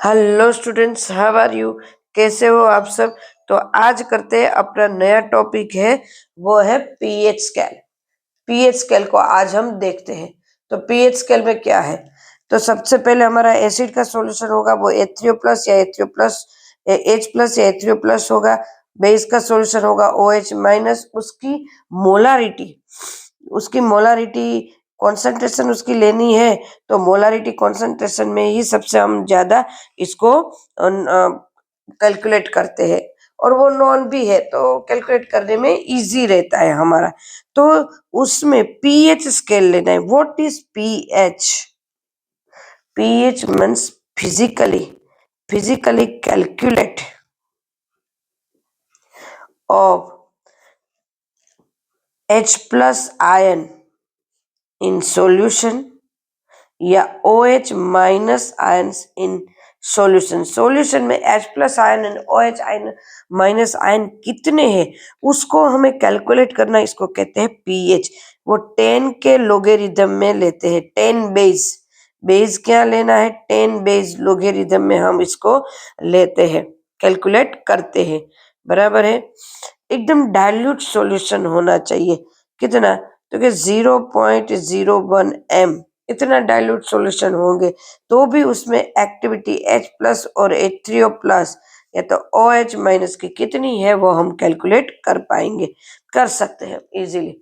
Hello students, how are you? कैसे हो आप सब? तो आज करते हैं अपना नया टॉपिक है, वो है पीएच स्केल। पीएच स्केल को आज हम देखते हैं। तो पीएच स्केल में क्या है? तो सबसे पहले हमारा एसिड का सॉल्यूशन होगा वो H3O प्लस या H3O प्लस, H प्लस या H3O प्लस होगा। बेस का सॉल्यूशन होगा OH माइनस। उसकी मोलारिटी कॉन्सेंट्रेशन उसकी लेनी है, तो मोलारिटी कॉन्सेंट्रेशन में ही सबसे हम ज्यादा इसको कैलकुलेट करते हैं। और वो नॉन भी है तो कैलकुलेट करने में इजी रहता है हमारा। तो उसमें पीएच स्केल लेना है। What is pH? PH means physically calculate of H plus ion in solution या OH minus ions in solution में H plus ion and OH ion minus ion कितने हैं उसको हमें कैलकुलेट करना, इसको कहते हैं पीएच। वो 10 के लोगेरिथम में लेते हैं। 10 बेस क्या लेना है? 10 बेस लोगेरिथम में हम इसको लेते हैं, कैलकुलेट करते हैं। बराबर है। एकदम डाइल्यूट सॉल्यूशन होना चाहिए। कितना? तो कि 0.01 m इतना डाइल्यूट सॉल्यूशन होंगे तो भी उसमें एक्टिविटी H प्लस और H3O प्लस या तो OH माइनस की कितनी है वो हम कैलकुलेट कर सकते हैं इजीली।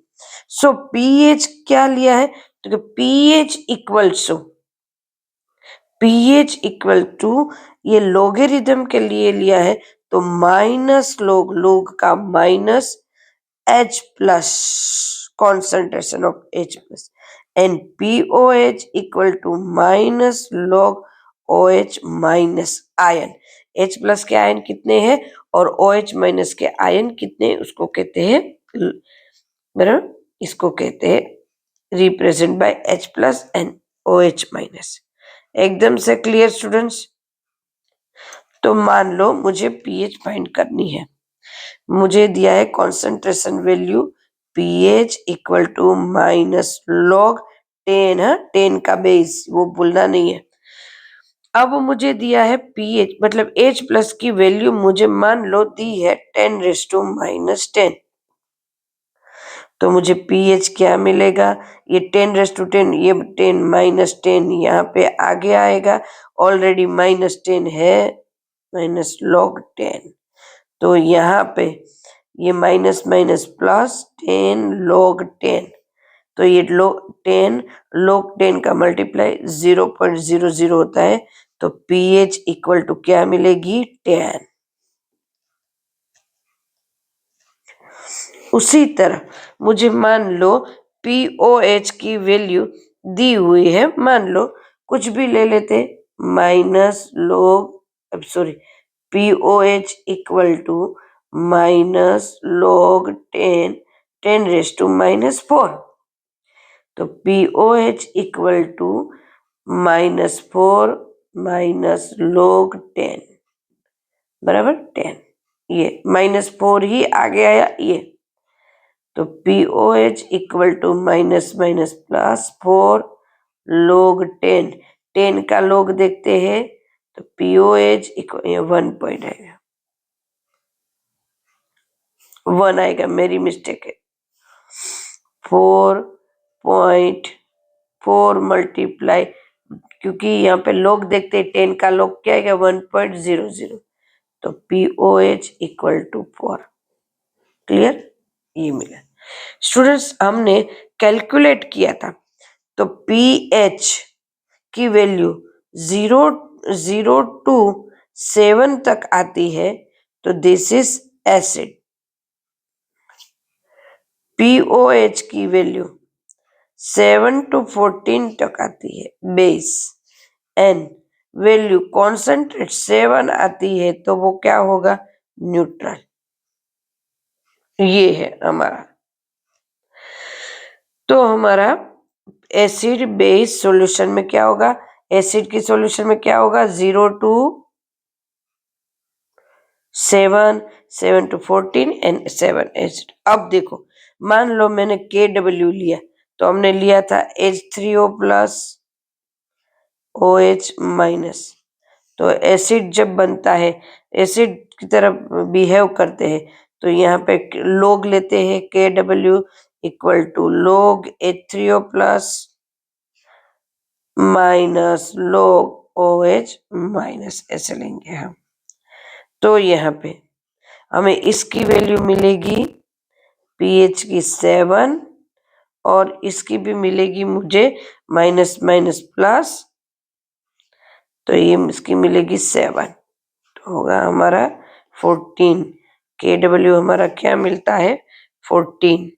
सो पीएच क्या लिया है? तो पीएच इक्वल टू ये लोगेरिथम के लिए लिया है, तो माइनस लोग का minus H plus concentration of H plus and POH equal to minus log OH minus ion. H plus के आयन कितने हैं और OH माइनस के आयन कितने हैं उसको कहते हैं, बराबर, इसको कहते हैं represent by H plus and OH minus. एकदम से क्लियर स्टूडेंट्स? तो मान लो मुझे पीएच फाइंड करनी है। मुझे दिया है concentration value pH equal to minus log 10 है, 10 का बेस वो भूलना नहीं है। अब मुझे दिया है पीएच मतलब H प्लस की वैल्यू मुझे मान लो दी है 10⁻⁻10। तो मुझे पीएच क्या मिलेगा? ये 10⁻10, ये 10 - 10 यहाँ पे आगे आएगा। ऑलरेडी -10 है, माइनस लॉग 10। तो यहाँ पे ये माइनस माइनस प्लस 10 log 10, तो ये 10 log 10 का मल्टीप्लाई 0.00 होता है। तो पीएच इक्वल टू क्या मिलेगी? 10। उसी तरह मुझे मान लो पीओएच की वैल्यू दी हुई है, मान लो कुछ भी ले लेते, minus log sorry pOH equal to minus log 10⁻⁻4। तो pOH equal to -4 minus log 10 बराबर 10। ये -4 ही आगे आया ये। तो pOH equal to minus minus plus 4 log 10। 10 का log देखते हैं तो पीओएच इक्वल 1 पॉइंट आएगा, 1 आएगा, मेरी मिस्टेक है। 4.4 मल्टीप्लाई, क्योंकि यहाँ पे लोग देखते हैं 10 का लोग क्या आएगा? 1.00। तो पीओएच इक्वल टू 4। क्लियर? ये मिला। स्टूडेंट्स हमने कैलकुलेट किया था, तो पीएच की वैल्यू 0.027 तक आती है, तो दिस इज एसिड। पीओएच की वैल्यू 7 to 14 तक आती है, बेस। एन वैल्यू कॉन्सेंट्रेट 7 आती है, तो वो क्या होगा? न्यूट्रल। ये है हमारा। तो हमारा एसिड बेस सॉल्यूशन में क्या होगा? एसिड की सॉल्यूशन में क्या होगा? 0 to 7, 7 to 14 एंड 7 एसिड। अब देखो, मान लो मैंने KW लिया, तो हमने लिया था H3O प्लस OH माइनस। तो एसिड जब बनता है, एसिड की तरह बिहेव करते हैं, तो यहाँ पे log लेते हैं KW equal to log H3O plus minus log OH minus ऐसे लेंगे हम। तो यहाँ पे हमें इसकी वैल्यू मिलेगी पीएच की 7 और इसकी भी मिलेगी मुझे माइनस माइनस प्लस, तो ये इसकी मिलेगी 7, तो होगा हमारा 14। KW हमारा क्या मिलता है 14,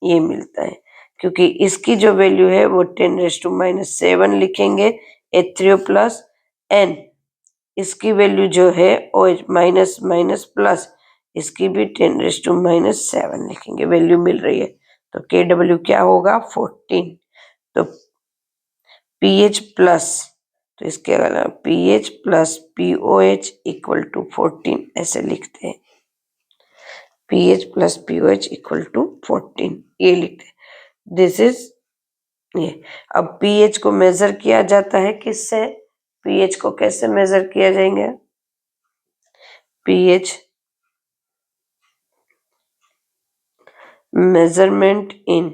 ये मिलता है, क्योंकि इसकी जो वैल्यू है वो 10⁻⁻7 लिखेंगे H3O प्लस N, इसकी वैल्यू जो है OH माइनस माइनस प्लस, इसकी भी 10⁻⁻7 लिखेंगे, वैल्यू मिल रही है। तो KW क्या होगा 14, तो पीएच प्लस, तो इसके अलावा pH plus POH equal to 14 ऐसे लिखते हैं, pH plus POH equal to 14 ये लिखते हैं। दिस इज ये। अब पीएच को मेजर किया जाता है किससे, पीएच को कैसे मेजर किया जाएंगे, पीएच मेजरमेंट इन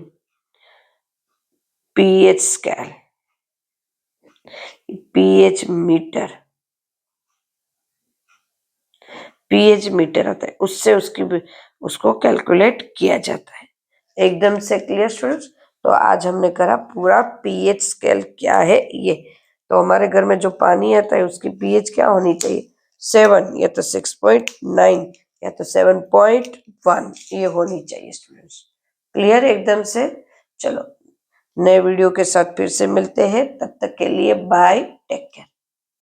pH scale, pH meter, pH meter होता है, उससे उसको कैलकुलेट किया जाता है। एकदम से क्लियर स्टूडेंट्स। तो आज हमने करा पूरा पीएच स्केल क्या है ये। तो हमारे घर में जो पानी आता है उसकी पीएच क्या होनी चाहिए 7 या तो 6.9 या तो 7.1 ये होनी चाहिए स्टूडेंट्स। क्लियर एकदम से। चलो नए वीडियो के साथ फिर से मिलते हैं, तब तक के लिए बाय, टेक केयर।